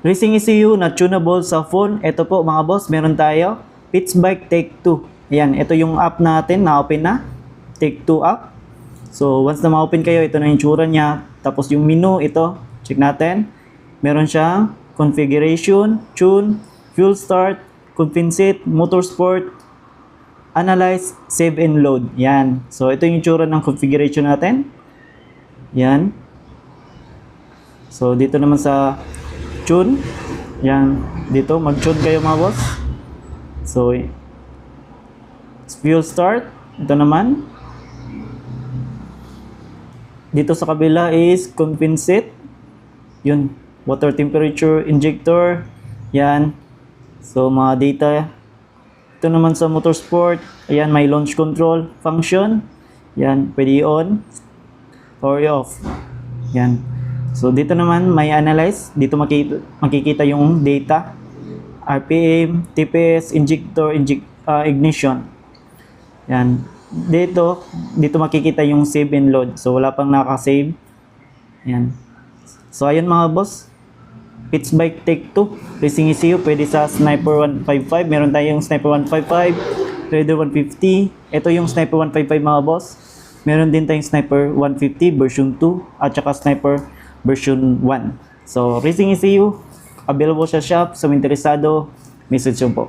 Racing ECU na tunable sa phone. Ito po mga boss, meron tayo. Pitchbike Take 2. Ayan, ito yung app natin, na-open na. Take 2 app. So, once na ma-open kayo, ito na yung tsura niya. Tapos yung menu, ito, check natin. Meron siyang configuration, tune, fuel start, compensate, motorsport, analyze, save and load. Yan. So, ito yung tsura ng configuration natin. Yan. So, dito naman sa tune. Yan. Dito, mag-tune kayo mga boss. So, fuel start. Ito naman. Dito sa kabila is compensate. Yun. Water temperature, injector. Yan. So, mga data. Ito naman sa motorsport. Ayan, may launch control function. Yan, pwede on or off. Yan. So, dito naman may analyze. Dito makikita yung data. RPM, TPS, injector, ignition. Yan. Dito makikita yung save and load. So, wala pang nakasave. Yan. So, ayun mga boss. Pitchbike Take 2. Racing ECU. Pwede sa Sniper 155. Meron tayong Sniper 155. Raider 150. Ito yung Sniper 155 mga boss. Meron din tayong Sniper 150 version 2. At saka Sniper version 1. So, Racing ECU. Available sa shop. Sa interesado, message nyo po.